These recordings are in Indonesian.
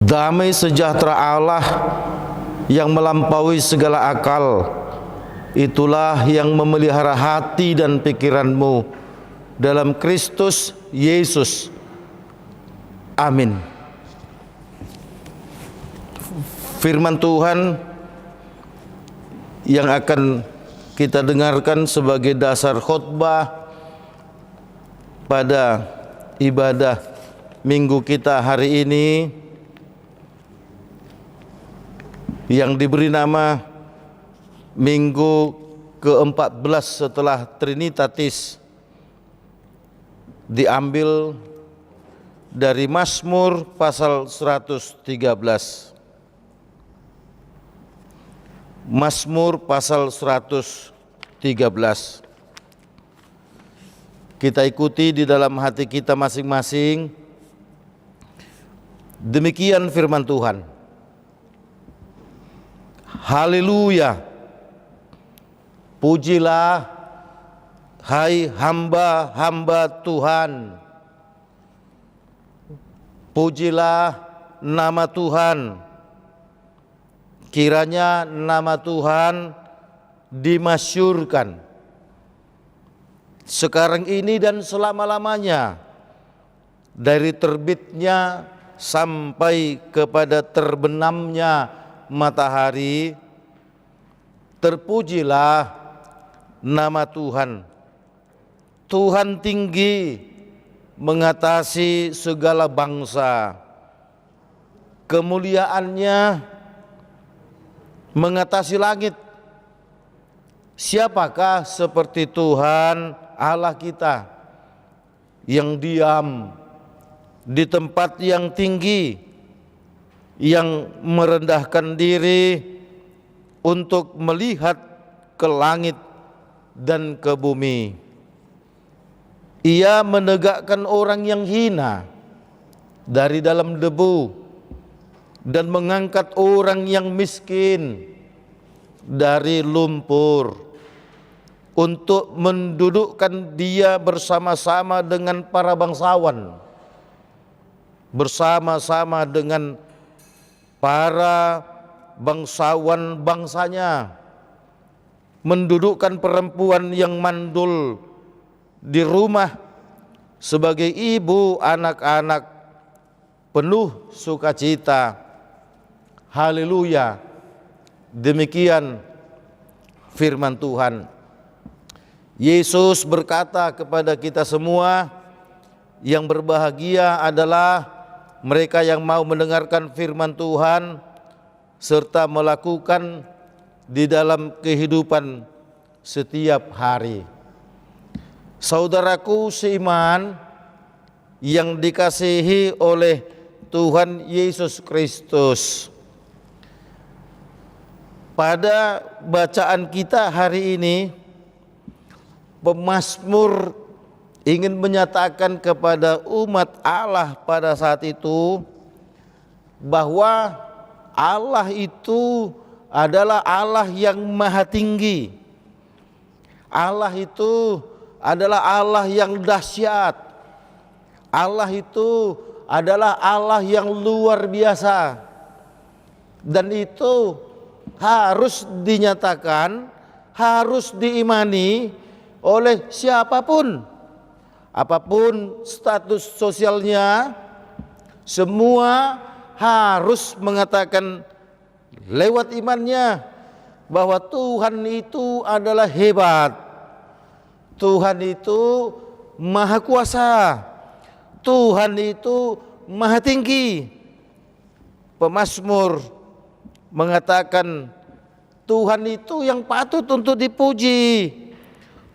Damai sejahtera Allah yang melampaui segala akal, itulah yang memelihara hati dan pikiranmu dalam Kristus Yesus. Amin. Firman Tuhan yang akan kita dengarkan sebagai dasar khotbah pada ibadah minggu kita hari ini yang diberi nama Minggu ke-14 setelah Trinitatis, diambil dari Mazmur pasal 113. Mazmur pasal 113. Kita ikuti di dalam hati kita masing-masing. Demikian firman Tuhan. Haleluya. Pujilah hai hamba-hamba Tuhan. Pujilah nama Tuhan. Kiranya nama Tuhan dimasyhurkan sekarang ini dan selama-lamanya, dari terbitnya sampai kepada terbenamnya matahari. Terpujilah nama Tuhan. Tuhan tinggi mengatasi segala bangsa. Kemuliaannya mengatasi langit. Siapakah seperti Tuhan Allah kita yang diam di tempat yang tinggi, yang merendahkan diri untuk melihat ke langit dan ke bumi. Ia menegakkan orang yang hina dari dalam debu dan mengangkat orang yang miskin dari lumpur untuk mendudukkan dia bersama-sama dengan para bangsawan, bersama-sama dengan para bangsawan bangsanya, mendudukkan perempuan yang mandul di rumah sebagai ibu anak-anak penuh sukacita. Haleluya. Demikian firman Tuhan. Yesus berkata kepada kita semua, yang berbahagia adalah mereka yang mau mendengarkan firman Tuhan serta melakukan di dalam kehidupan setiap hari. Saudaraku seiman yang dikasihi oleh Tuhan Yesus Kristus, pada bacaan kita hari ini, pemazmur ingin menyatakan kepada umat Allah pada saat itu bahwa Allah itu adalah Allah yang maha tinggi. Allah itu adalah Allah yang dahsyat. Allah itu adalah Allah yang luar biasa. Dan itu harus dinyatakan, harus diimani oleh siapapun, apapun status sosialnya. Semua harus mengatakan lewat imannya bahwa Tuhan itu adalah hebat, Tuhan itu maha kuasa, Tuhan itu maha tinggi. Pemazmur mengatakan Tuhan itu yang patut untuk dipuji,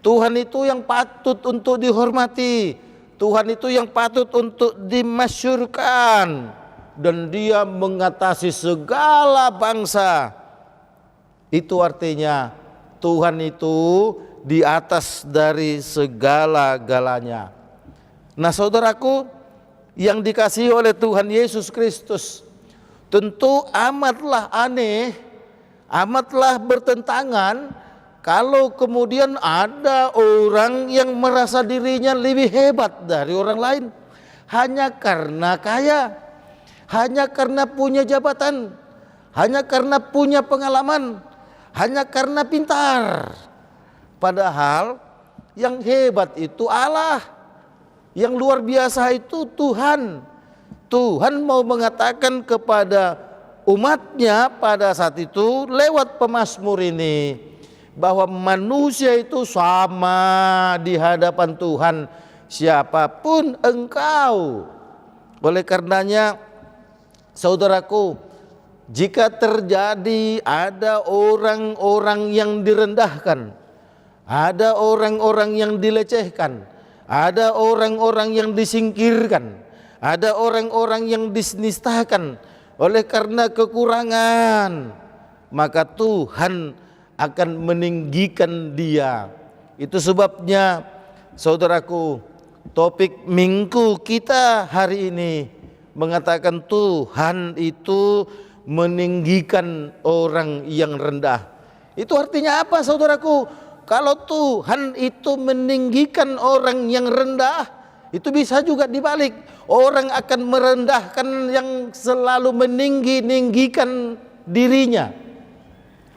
Tuhan itu yang patut untuk dihormati, Tuhan itu yang patut untuk dimasyhurkan, dan Dia mengatasi segala bangsa. Itu artinya Tuhan itu di atas dari segala-galanya. Nah, saudaraku yang dikasihi oleh Tuhan Yesus Kristus, tentu amatlah aneh, amatlah bertentangan kalau kemudian ada orang yang merasa dirinya lebih hebat dari orang lain hanya karena kaya, hanya karena punya jabatan, hanya karena punya pengalaman, hanya karena pintar. Padahal yang hebat itu Allah, yang luar biasa itu Tuhan. Tuhan mau mengatakan kepada umatnya pada saat itu lewat pemazmur ini, bahwa manusia itu sama di hadapan Tuhan, siapapun engkau. Oleh karenanya, saudaraku, jika terjadi ada orang-orang yang direndahkan, ada orang-orang yang dilecehkan, ada orang-orang yang disingkirkan, ada orang-orang yang disnistakan oleh karena kekurangan, maka Tuhan akan meninggikan dia. Itu sebabnya, saudaraku, topik minggu kita hari ini mengatakan Tuhan itu meninggikan orang yang rendah. Itu artinya apa, saudaraku? Kalau Tuhan itu meninggikan orang yang rendah, itu bisa juga dibalik. Orang akan merendahkan yang selalu meninggikan dirinya.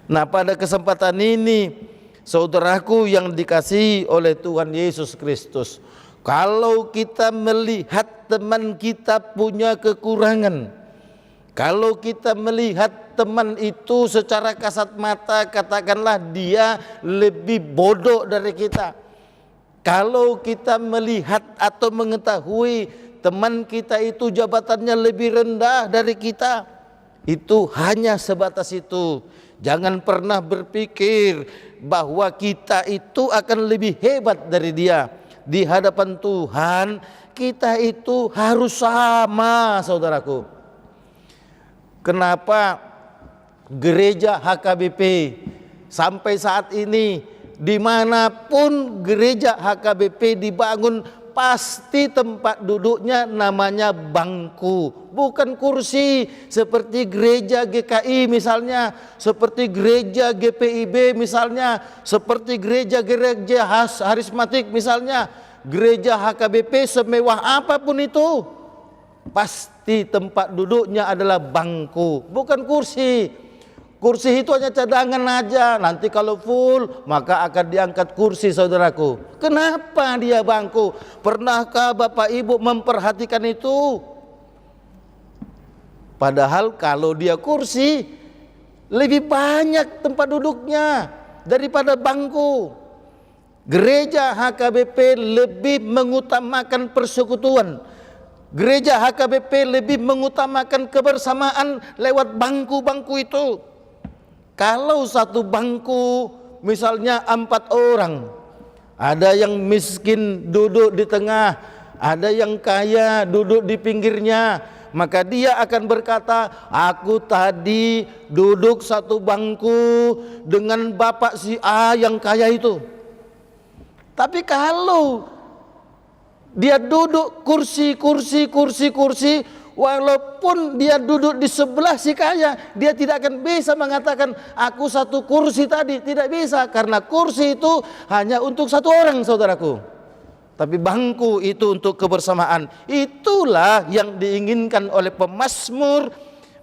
Nah, pada kesempatan ini, saudaraku yang dikasihi oleh Tuhan Yesus Kristus, kalau kita melihat teman kita punya kekurangan, kalau kita melihat teman itu secara kasat mata, katakanlah dia lebih bodoh dari kita. Kalau kita melihat atau mengetahui teman kita itu jabatannya lebih rendah dari kita, itu hanya sebatas itu. Jangan pernah berpikir bahwa kita itu akan lebih hebat dari dia. Di hadapan Tuhan kita itu harus sama, saudaraku. Kenapa gereja HKBP sampai saat ini, dimanapun gereja HKBP dibangun, pasti tempat duduknya namanya bangku, bukan kursi, seperti gereja GKI misalnya, seperti gereja GPIB misalnya, seperti gereja harismatik misalnya. Gereja HKBP semewah apapun itu, pasti tempat duduknya adalah bangku, bukan kursi. Kursi itu hanya cadangan aja, nanti kalau full maka akan diangkat kursi, saudaraku. Kenapa dia bangku? Pernahkah Bapak Ibu memperhatikan itu? Padahal kalau dia kursi, lebih banyak tempat duduknya daripada bangku. Gereja HKBP lebih mengutamakan persekutuan. Gereja HKBP lebih mengutamakan kebersamaan lewat bangku-bangku itu. Kalau satu bangku misalnya 4 orang, ada yang miskin duduk di tengah, ada yang kaya duduk di pinggirnya, maka dia akan berkata, aku tadi duduk satu bangku dengan bapak si A yang kaya itu. Tapi kalau dia duduk kursi, walaupun dia duduk di sebelah si kaya, dia tidak akan bisa mengatakan aku satu kursi tadi. Tidak bisa, karena kursi itu hanya untuk satu orang, saudaraku. Tapi bangku itu untuk kebersamaan. Itulah yang diinginkan oleh pemazmur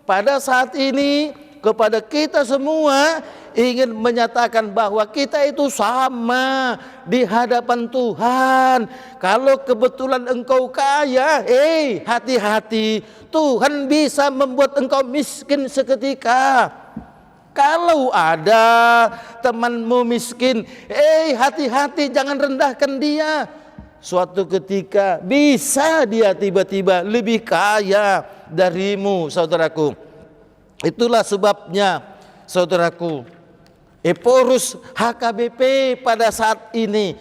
pada saat ini kepada kita semua, ingin menyatakan bahwa kita itu sama di hadapan Tuhan. Kalau kebetulan engkau kaya, hati-hati, Tuhan bisa membuat engkau miskin seketika. Kalau ada temanmu miskin, hati-hati, jangan rendahkan dia. Suatu ketika bisa dia tiba-tiba lebih kaya darimu, saudaraku. Itulah sebabnya, saudaraku, Eporus HKBP pada saat ini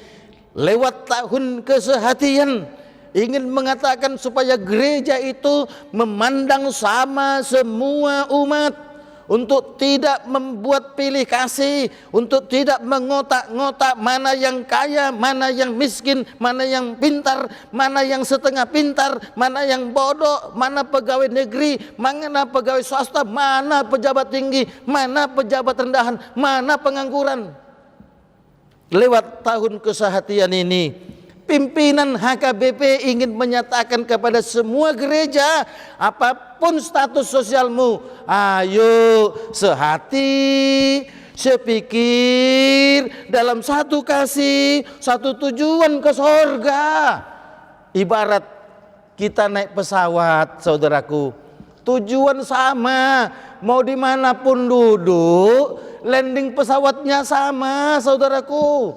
lewat tahun kesehatian ingin mengatakan supaya gereja itu memandang sama semua umat, untuk tidak membuat pilih kasih, untuk tidak mengotak-ngotak mana yang kaya, mana yang miskin, mana yang pintar, mana yang setengah pintar, mana yang bodoh, mana pegawai negeri, mana pegawai swasta, mana pejabat tinggi, mana pejabat rendahan, mana pengangguran. Lewat tahun kesehatian ini, Pimpinan HKBP ingin menyatakan kepada semua gereja, apapun status sosialmu, ayo sehati, sepikir, dalam satu kasih, satu tujuan ke sorga. Ibarat kita naik pesawat, saudaraku, tujuan sama, mau dimanapun duduk, landing pesawatnya sama, saudaraku.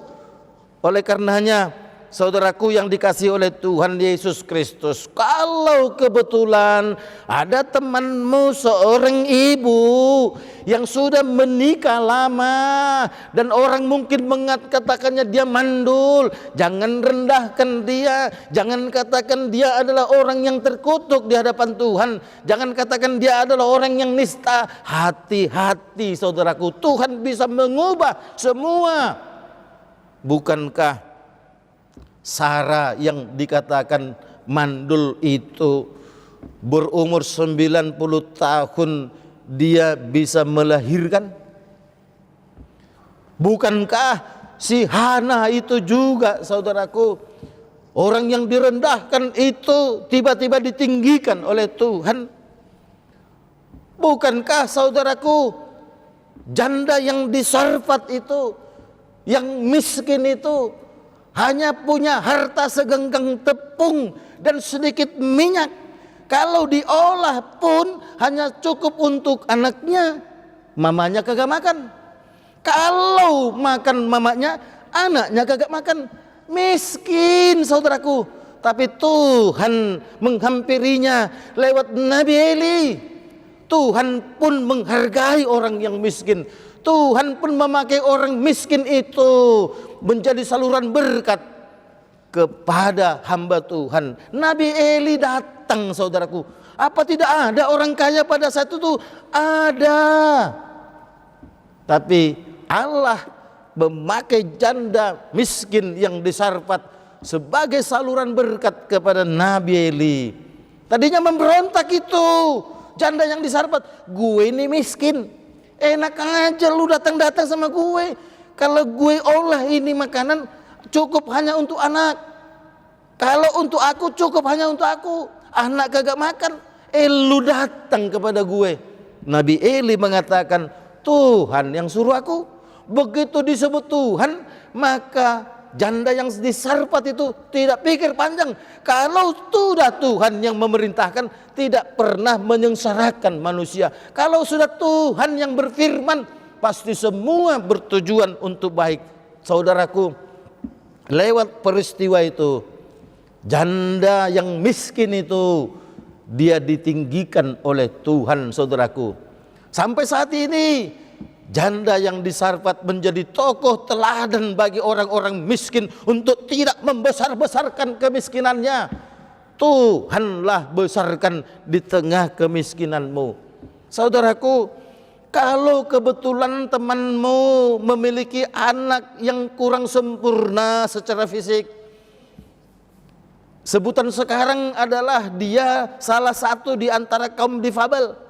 Oleh karenanya, saudaraku yang dikasihi oleh Tuhan Yesus Kristus, kalau kebetulan ada temanmu seorang ibu yang sudah menikah lama dan orang mungkin mengatakannya dia mandul, jangan rendahkan dia, jangan katakan dia adalah orang yang terkutuk di hadapan Tuhan, jangan katakan dia adalah orang yang nista. Hati-hati saudaraku, Tuhan bisa mengubah semua. Bukankah Sarah yang dikatakan mandul itu berumur 90 tahun dia bisa melahirkan? Bukankah si Hana itu juga, saudaraku, orang yang direndahkan itu tiba-tiba ditinggikan oleh Tuhan? Bukankah, saudaraku, janda yang di Sarfat itu, yang miskin itu, hanya punya harta segenggam tepung dan sedikit minyak. Kalau diolah pun hanya cukup untuk anaknya, mamanya kagak makan. Kalau makan mamanya, anaknya kagak makan. Miskin, saudaraku. Tapi Tuhan menghampirinya lewat Nabi Eli. Tuhan pun menghargai orang yang miskin. Tuhan pun memakai orang miskin itu menjadi saluran berkat kepada hamba Tuhan. Nabi Eli datang, saudaraku. Apa tidak ada orang kaya pada saat itu? Ada. Tapi Allah memakai janda miskin yang di Sarfat sebagai saluran berkat kepada Nabi Eli. Tadinya memberontak itu janda yang di Sarfat. Gue ini miskin, enak aja lu datang-datang sama gue. Kalau gue olah ini makanan cukup hanya untuk anak. Kalau untuk aku cukup hanya untuk aku. Anak kagak makan. Lu datang kepada gue. Nabi Eli mengatakan, Tuhan yang suruh aku. Begitu disebut Tuhan, maka janda yang di Sarfat itu tidak pikir panjang. Kalau sudah Tuhan yang memerintahkan, tidak pernah menyengsarakan manusia. Kalau sudah Tuhan yang berfirman, pasti semua bertujuan untuk baik. Saudaraku, lewat peristiwa itu, janda yang miskin itu, dia ditinggikan oleh Tuhan, saudaraku. Sampai saat ini, janda yang di Sarfat menjadi tokoh teladan bagi orang-orang miskin untuk tidak membesar-besarkan kemiskinannya. Tuhanlah besarkan di tengah kemiskinanmu. Saudaraku, kalau kebetulan temanmu memiliki anak yang kurang sempurna secara fisik, sebutan sekarang adalah dia salah satu di antara kaum difabel.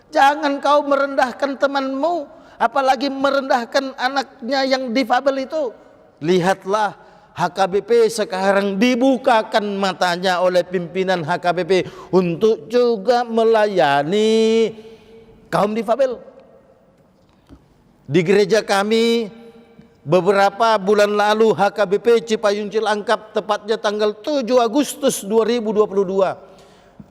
Jangan kau merendahkan temanmu, apalagi merendahkan anaknya yang difabel itu. Lihatlah, HKBP sekarang dibukakan matanya oleh pimpinan HKBP untuk juga melayani kaum difabel. Di gereja kami beberapa bulan lalu HKBP Cipayung Cilangkap, tepatnya tanggal 7 Agustus 2022,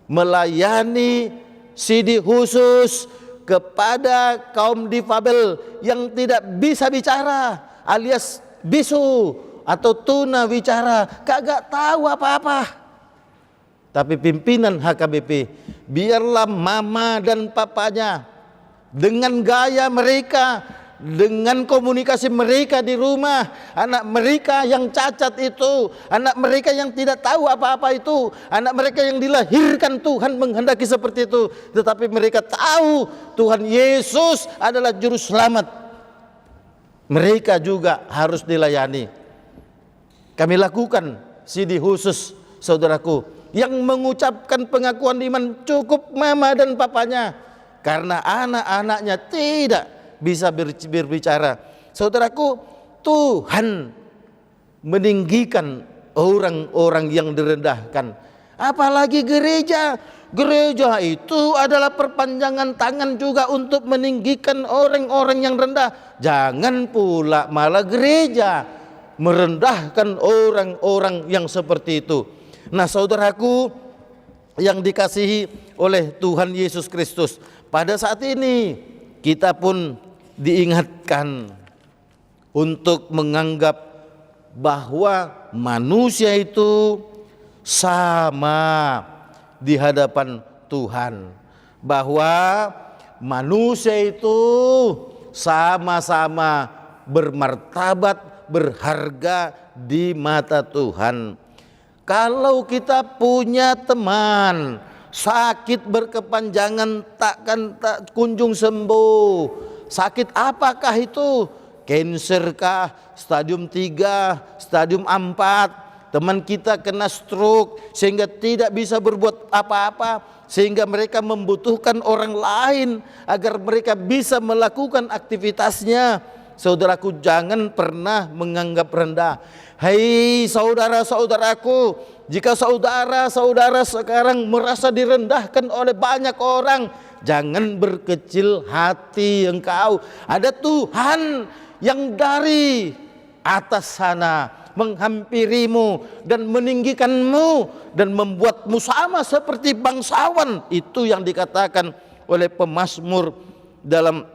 melayani CD khusus kepada kaum difabel yang tidak bisa bicara, alias bisu atau tuna bicara, kagak tahu apa-apa. Tapi pimpinan HKBP, biarlah mama dan papanya dengan gaya mereka, dengan komunikasi mereka di rumah, anak mereka yang cacat itu, anak mereka yang tidak tahu apa-apa itu, anak mereka yang dilahirkan Tuhan menghendaki seperti itu, tetapi mereka tahu Tuhan Yesus adalah juru selamat. Mereka juga harus dilayani. Kami lakukan CD khusus, saudaraku, yang mengucapkan pengakuan iman cukup mama dan papanya, karena anak-anaknya tidak bisa berbicara. Saudaraku, Tuhan meninggikan orang-orang yang direndahkan. Apalagi gereja. Gereja itu adalah perpanjangan tangan juga untuk meninggikan orang-orang yang rendah. Jangan pula malah gereja merendahkan orang-orang yang seperti itu. Nah, saudaraku yang dikasihi oleh Tuhan Yesus Kristus, pada saat ini kita pun diingatkan untuk menganggap bahwa manusia itu sama di hadapan Tuhan, bahwa manusia itu sama-sama bermartabat, berharga di mata Tuhan. Kalau kita punya teman sakit berkepanjangan tak kunjung sembuh, sakit apakah itu? Cancer kah? Stadium 3, stadium 4. Teman kita kena stroke sehingga tidak bisa berbuat apa-apa, sehingga mereka membutuhkan orang lain agar mereka bisa melakukan aktivitasnya. Saudaraku, jangan pernah menganggap rendah. Hei saudara-saudaraku, jika saudara-saudara sekarang merasa direndahkan oleh banyak orang, jangan berkecil hati engkau. Ada Tuhan yang dari atas sana menghampirimu dan meninggikanmu dan membuatmu sama seperti bangsawan. Itu yang dikatakan oleh pemazmur dalam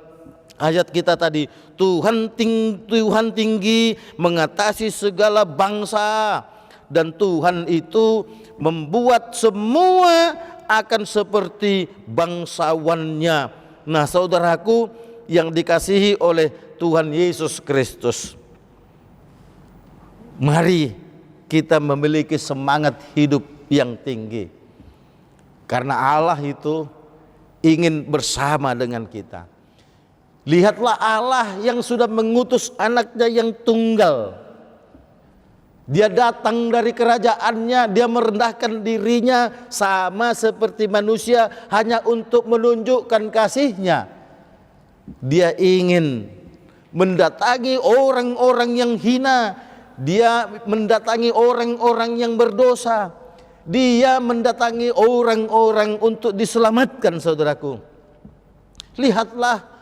ayat kita tadi. Tuhan tinggi mengatasi segala bangsa, dan Tuhan itu membuat semua akan seperti bangsawannya. Nah, saudaraku yang dikasihi oleh Tuhan Yesus Kristus, mari kita memiliki semangat hidup yang tinggi, karena Allah itu ingin bersama dengan kita. Lihatlah Allah yang sudah mengutus anaknya yang tunggal. Dia datang dari kerajaannya, dia merendahkan dirinya sama seperti manusia hanya untuk menunjukkan kasihnya. Dia ingin mendatangi orang-orang yang hina, dia mendatangi orang-orang yang berdosa, dia mendatangi orang-orang untuk diselamatkan. Saudaraku, lihatlah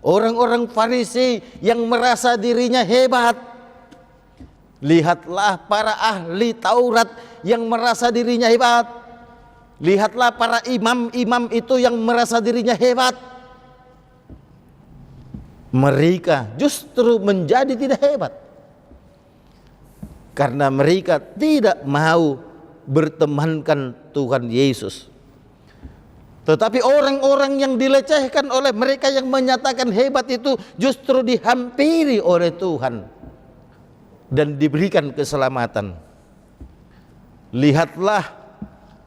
orang-orang Farisi yang merasa dirinya hebat. Lihatlah para ahli Taurat yang merasa dirinya hebat. Lihatlah para imam-imam itu yang merasa dirinya hebat. Mereka justru menjadi tidak hebat karena mereka tidak mau bertemankan Tuhan Yesus. Tetapi orang-orang yang dilecehkan oleh mereka yang menyatakan hebat itu justru dihampiri oleh Tuhan dan diberikan keselamatan. Lihatlah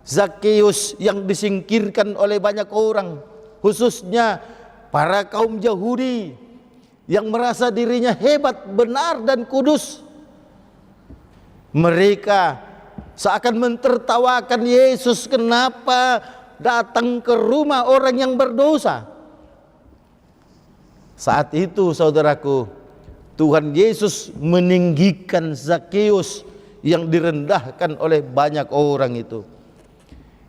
Zakheus yang disingkirkan oleh banyak orang, khususnya para kaum Yahudi yang merasa dirinya hebat, benar dan kudus. Mereka seakan mentertawakan Yesus, kenapa datang ke rumah orang yang berdosa. Saat itu saudaraku, Tuhan Yesus meninggikan Zakheus yang direndahkan oleh banyak orang itu.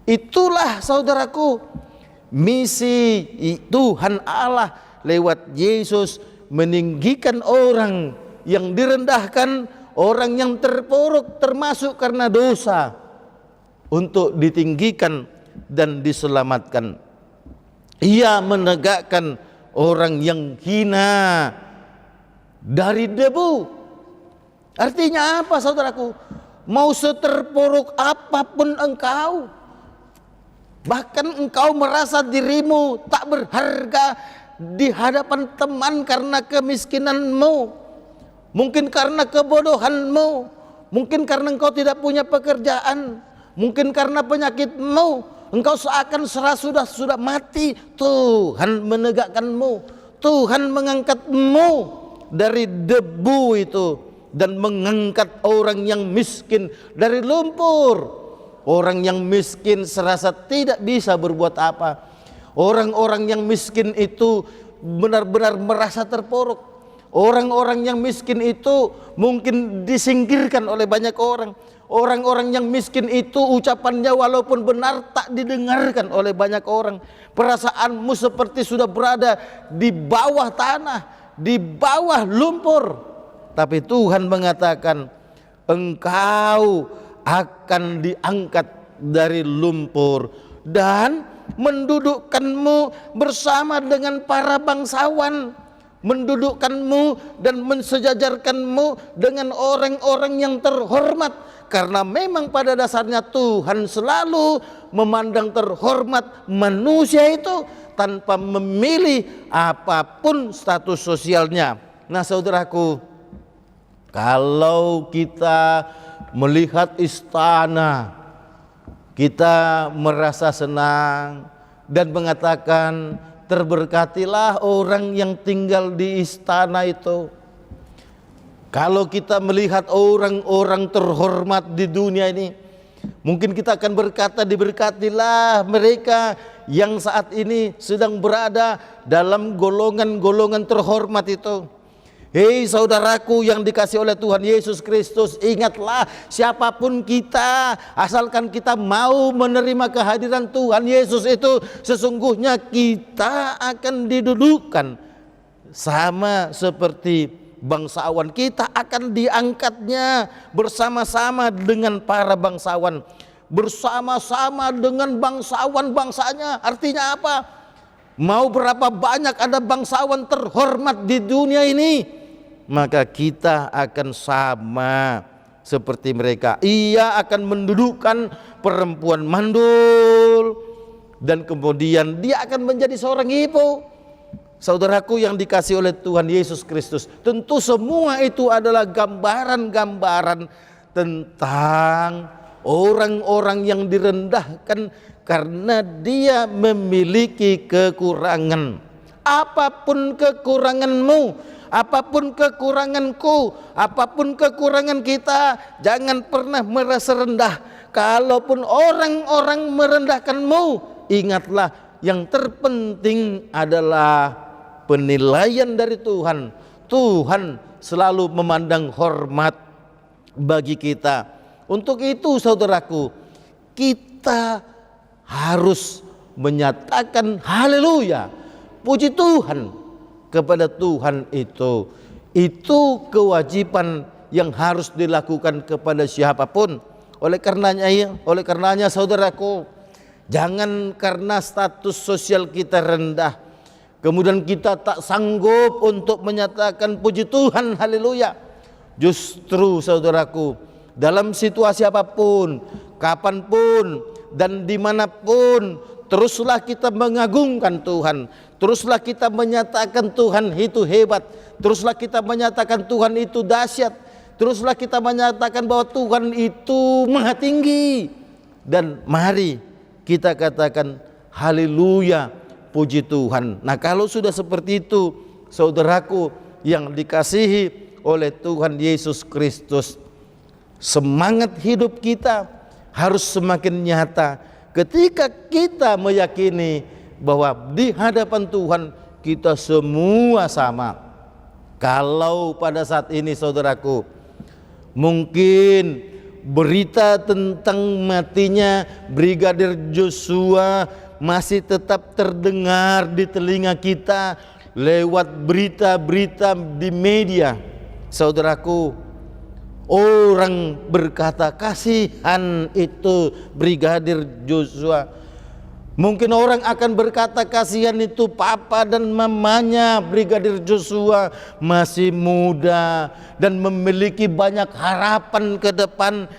Itulah saudaraku misi Tuhan Allah lewat Yesus, meninggikan orang yang direndahkan, orang yang terpuruk termasuk karena dosa, untuk ditinggikan dan diselamatkan. Ia menegakkan orang yang hina dari debu. Artinya apa saudaraku? Mau seterpuruk apapun engkau, bahkan engkau merasa dirimu tak berharga di hadapan teman karena kemiskinanmu, mungkin karena kebodohanmu, mungkin karena engkau tidak punya pekerjaan, mungkin karena penyakitmu, engkau seakan sudah mati. Tuhan menegakkanmu, Tuhan mengangkatmu dari debu itu dan mengangkat orang yang miskin dari lumpur. Orang yang miskin serasa tidak bisa berbuat apa. Orang-orang yang miskin itu benar-benar merasa terpuruk. Orang-orang yang miskin itu mungkin disingkirkan oleh banyak orang. Orang-orang yang miskin itu ucapannya walaupun benar tak didengarkan oleh banyak orang. Perasaanmu seperti sudah berada di bawah tanah, di bawah lumpur. Tapi Tuhan mengatakan, engkau akan diangkat dari lumpur dan mendudukkanmu bersama dengan para bangsawan, mendudukkanmu dan mensejajarkanmu dengan orang-orang yang terhormat. Karena memang pada dasarnya Tuhan selalu memandang terhormat manusia itu tanpa memilih apapun status sosialnya. Nah saudaraku, kalau kita melihat istana, kita merasa senang dan mengatakan, terberkatilah orang yang tinggal di istana itu. Kalau kita melihat orang-orang terhormat di dunia ini, mungkin kita akan berkata, diberkatilah mereka yang saat ini sedang berada dalam golongan-golongan terhormat itu. Hei saudaraku yang dikasihi oleh Tuhan Yesus Kristus, ingatlah siapapun kita, asalkan kita mau menerima kehadiran Tuhan Yesus itu, sesungguhnya kita akan didudukkan sama seperti bangsawan. Kita akan diangkatnya bersama-sama dengan para bangsawan, bersama-sama dengan bangsawan bangsanya. Artinya apa? Mau berapa banyak ada bangsawan terhormat di dunia ini, maka kita akan sama seperti mereka. Ia akan mendudukkan perempuan mandul dan kemudian dia akan menjadi seorang ibu. Saudaraku yang dikasihi oleh Tuhan Yesus Kristus, tentu semua itu adalah gambaran-gambaran tentang orang-orang yang direndahkan karena dia memiliki kekurangan. Apapun kekuranganmu, apapun kekuranganku, apapun kekurangan kita, jangan pernah merasa rendah. Kalaupun orang-orang merendahkanmu, ingatlah yang terpenting adalah penilaian dari Tuhan. Tuhan selalu memandang hormat bagi kita. Untuk itu saudaraku, kita harus menyatakan haleluya, puji Tuhan kepada Tuhan itu. Itu kewajiban yang harus dilakukan kepada siapapun. Oleh karenanya saudaraku, jangan karena status sosial kita rendah kemudian kita tak sanggup untuk menyatakan puji Tuhan haleluya. Justru saudaraku, dalam situasi apapun, kapanpun dan dimanapun, teruslah kita mengagungkan Tuhan, teruslah kita menyatakan Tuhan itu hebat, teruslah kita menyatakan Tuhan itu dahsyat, teruslah kita menyatakan bahwa Tuhan itu maha tinggi. Dan mari kita katakan haleluya, puji Tuhan. Nah kalau sudah seperti itu saudaraku yang dikasihi oleh Tuhan Yesus Kristus, semangat hidup kita harus semakin nyata ketika kita meyakini bahwa di hadapan Tuhan kita semua sama. Kalau pada saat ini saudaraku, mungkin berita tentang matinya Brigadir Joshua masih tetap terdengar di telinga kita lewat berita-berita di media. Saudaraku, orang berkata kasihan itu Brigadir Joshua. Mungkin orang akan berkata kasihan itu papa dan mamanya Brigadir Joshua, masih muda dan memiliki banyak harapan ke depan.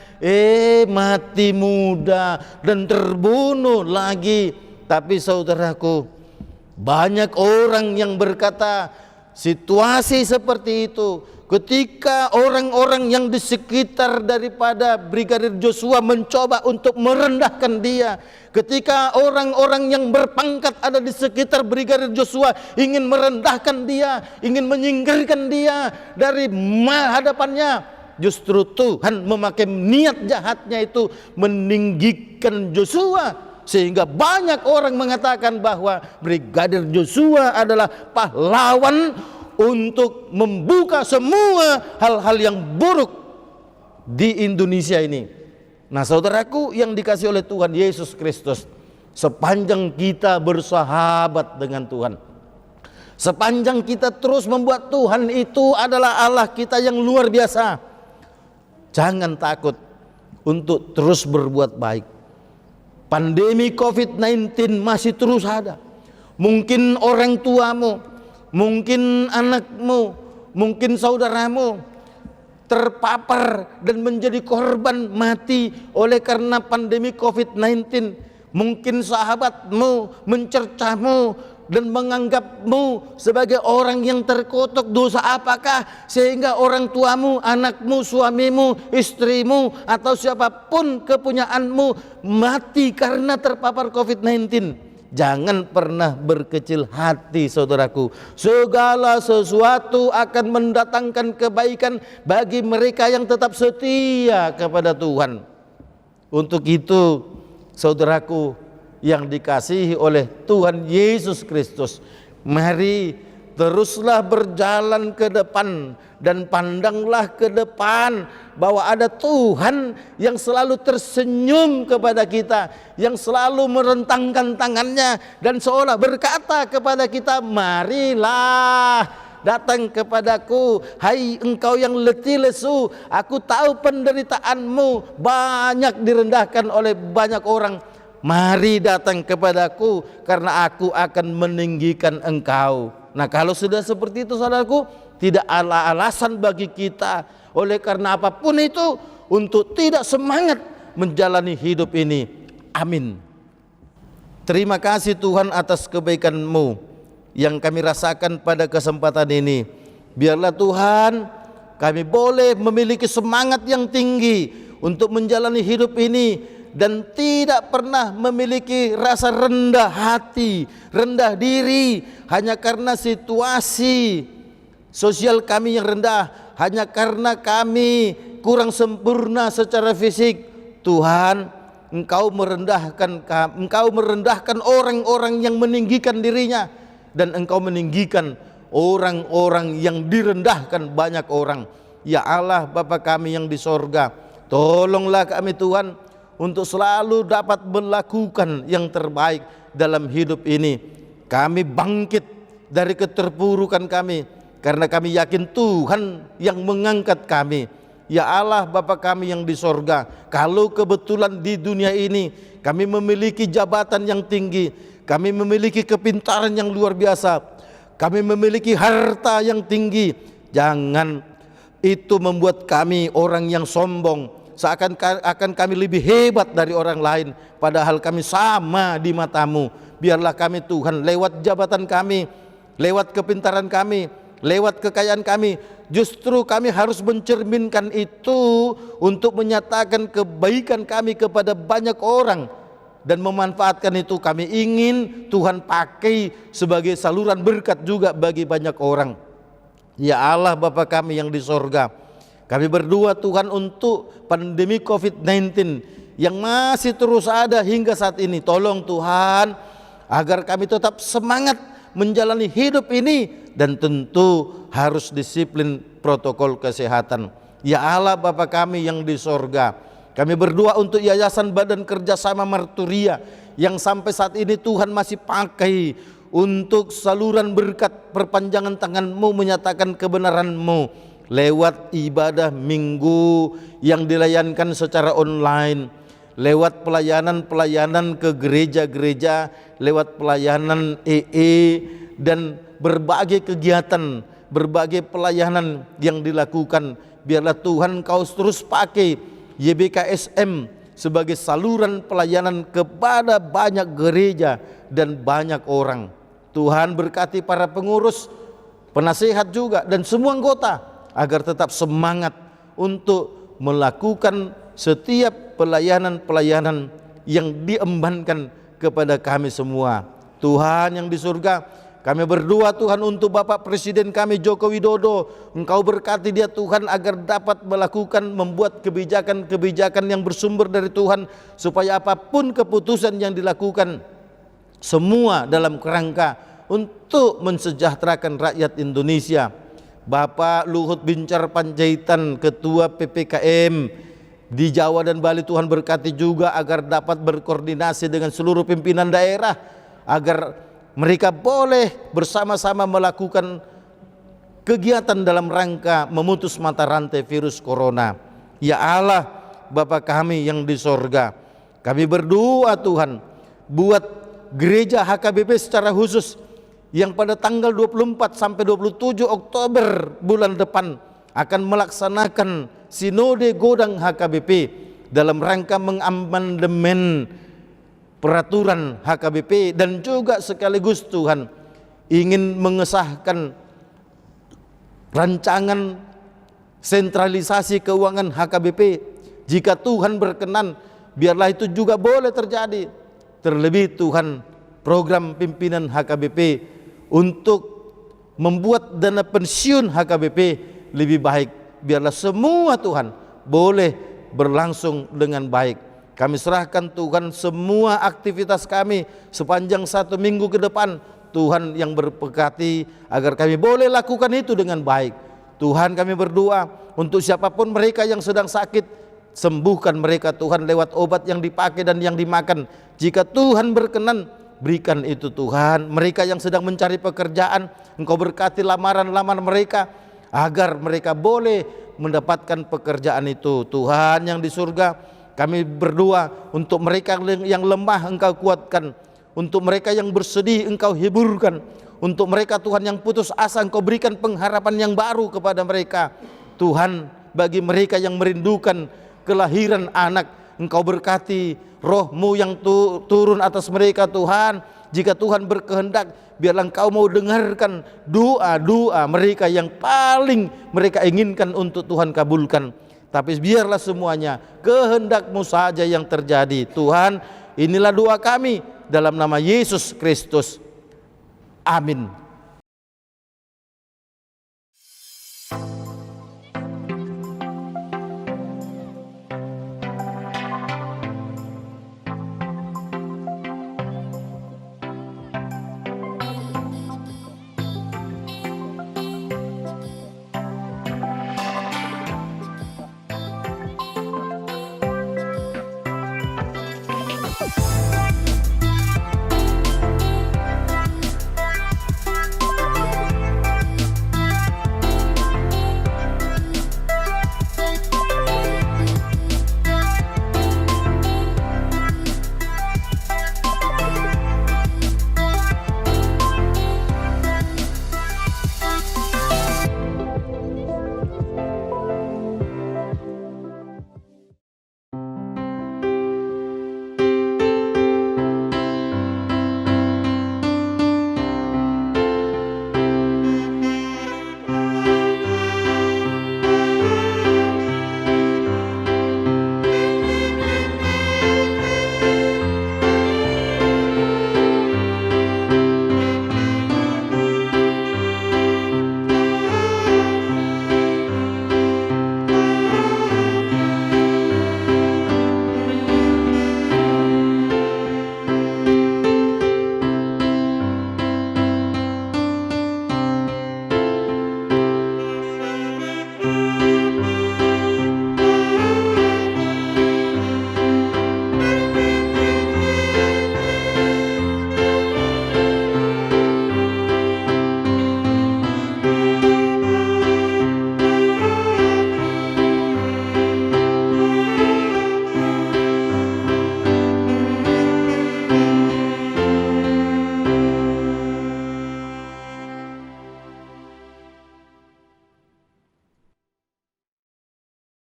Mati muda dan terbunuh lagi. Tapi saudaraku, banyak orang yang berkata situasi seperti itu ketika orang-orang yang di sekitar daripada Brigadir Joshua mencoba untuk merendahkan dia, ketika orang-orang yang berpangkat ada di sekitar Brigadir Joshua ingin merendahkan dia, ingin menyingkirkan dia dari hadapannya, justru Tuhan memakai niat jahatnya itu meninggikan Joshua. Sehingga banyak orang mengatakan bahwa Brigadir Joshua adalah pahlawan untuk membuka semua hal-hal yang buruk di Indonesia ini. Nah, saudaraku yang dikasihi oleh Tuhan Yesus Kristus, sepanjang kita bersahabat dengan Tuhan, sepanjang kita terus membuat Tuhan itu adalah Allah kita yang luar biasa, jangan takut untuk terus berbuat baik. Pandemi COVID-19 masih terus ada. Mungkin orang tuamu, mungkin anakmu, mungkin saudaramu terpapar dan menjadi korban mati oleh karena pandemi COVID-19. Mungkin sahabatmu mencercamu dan menganggapmu sebagai orang yang terkutuk. Dosa apakah sehingga orang tuamu, anakmu, suamimu, istrimu, atau siapapun kepunyaanmu mati karena terpapar COVID-19? Jangan pernah berkecil hati, saudaraku. Segala sesuatu akan mendatangkan kebaikan bagi mereka yang tetap setia kepada Tuhan. Untuk itu, saudaraku yang dikasihi oleh Tuhan Yesus Kristus, mari teruslah berjalan ke depan dan pandanglah ke depan bahwa ada Tuhan yang selalu tersenyum kepada kita, yang selalu merentangkan tangannya dan seolah berkata kepada kita, marilah datang kepadaku, hai engkau yang letih lesu, aku tahu penderitaanmu banyak direndahkan oleh banyak orang. Mari datang kepadaku karena aku akan meninggikan engkau. Nah, kalau sudah seperti itu, saudaraku, tidak ada alasan bagi kita oleh karena apapun itu untuk tidak semangat menjalani hidup ini. Amin. Terima kasih Tuhan atas kebaikan-Mu yang kami rasakan pada kesempatan ini. Biarlah Tuhan kami boleh memiliki semangat yang tinggi untuk menjalani hidup ini dan tidak pernah memiliki rasa rendah hati, rendah diri hanya karena situasi sosial kami yang rendah, hanya karena kami kurang sempurna secara fisik. Tuhan, Engkau merendahkan orang-orang yang meninggikan dirinya, dan Engkau meninggikan orang-orang yang direndahkan banyak orang. Ya Allah, Bapa kami yang di sorga, tolonglah kami Tuhan untuk selalu dapat melakukan yang terbaik dalam hidup ini. Kami bangkit dari keterpurukan kami karena kami yakin Tuhan yang mengangkat kami. Ya Allah, Bapa kami yang di sorga, kalau kebetulan di dunia ini kami memiliki jabatan yang tinggi, kami memiliki kepintaran yang luar biasa, kami memiliki harta yang tinggi, jangan itu membuat kami orang yang sombong, seakan kami lebih hebat dari orang lain, padahal kami sama di mata-Mu. Biarlah kami Tuhan, lewat jabatan kami, lewat kepintaran kami, lewat kekayaan kami, justru kami harus mencerminkan itu untuk menyatakan kebaikan kami kepada banyak orang, dan memanfaatkan itu kami ingin Tuhan pakai sebagai saluran berkat juga bagi banyak orang. Ya Allah, Bapa kami yang di sorga, kami berdoa Tuhan untuk pandemi COVID-19 yang masih terus ada hingga saat ini. Tolong Tuhan agar kami tetap semangat menjalani hidup ini, dan tentu harus disiplin protokol kesehatan. Ya Allah, Bapa kami yang di sorga, kami berdoa untuk Yayasan Badan Kerjasama Marturia yang sampai saat ini Tuhan masih pakai untuk saluran berkat perpanjangan tangan-Mu menyatakan kebenaran-Mu lewat ibadah minggu yang dilayankan secara online, lewat pelayanan-pelayanan ke gereja-gereja, lewat pelayanan dan berbagai kegiatan, berbagai pelayanan yang dilakukan. Biarlah Tuhan Kau terus pakai YBKSM sebagai saluran pelayanan kepada banyak gereja dan banyak orang. Tuhan berkati para pengurus, penasihat juga, dan semua anggota agar tetap semangat untuk melakukan setiap pelayanan-pelayanan yang diembankan kepada kami semua. Tuhan yang di surga, kami berdoa Tuhan untuk Bapak Presiden kami Joko Widodo. Engkau berkati dia Tuhan agar dapat membuat kebijakan-kebijakan yang bersumber dari Tuhan, supaya apapun keputusan yang dilakukan semua dalam kerangka untuk mensejahterakan rakyat Indonesia. Bapak Luhut Bincar Panjaitan, Ketua PPKM di Jawa dan Bali, Tuhan berkati juga agar dapat berkoordinasi dengan seluruh pimpinan daerah, agar mereka boleh bersama-sama melakukan kegiatan dalam rangka memutus mata rantai virus corona. Ya Allah, Bapa kami yang di sorga, kami berdoa Tuhan buat gereja HKBP secara khusus yang pada tanggal 24 sampai 27 Oktober bulan depan akan melaksanakan Sinode Godang HKBP dalam rangka mengamandemen peraturan HKBP, dan juga sekaligus Tuhan ingin mengesahkan rancangan sentralisasi keuangan HKBP. Jika Tuhan berkenan, biarlah itu juga boleh terjadi. Terlebih Tuhan, program pimpinan HKBP untuk membuat dana pensiun HKBP lebih baik, biarlah semua Tuhan boleh berlangsung dengan baik. Kami serahkan Tuhan semua aktivitas kami sepanjang 1 minggu ke depan, Tuhan yang berberkati agar kami boleh lakukan itu dengan baik. Tuhan, kami berdoa untuk siapapun mereka yang sedang sakit, sembuhkan mereka Tuhan lewat obat yang dipakai dan yang dimakan. Jika Tuhan berkenan, berikan itu Tuhan. Mereka yang sedang mencari pekerjaan, Engkau berkati lamaran-lamaran mereka agar mereka boleh mendapatkan pekerjaan itu. Tuhan yang di surga, kami berdoa untuk mereka yang lemah Engkau kuatkan, untuk mereka yang bersedih Engkau hiburkan, untuk mereka Tuhan yang putus asa Engkau berikan pengharapan yang baru kepada mereka. Tuhan, bagi mereka yang merindukan kelahiran anak, Engkau berkati roh-Mu yang turun atas mereka Tuhan. Jika Tuhan berkehendak, biarlah Engkau mau dengarkan doa-doa mereka yang paling mereka inginkan untuk Tuhan kabulkan. Tapi biarlah semuanya kehendak-Mu saja yang terjadi. Tuhan, inilah doa kami dalam nama Yesus Kristus. Amin.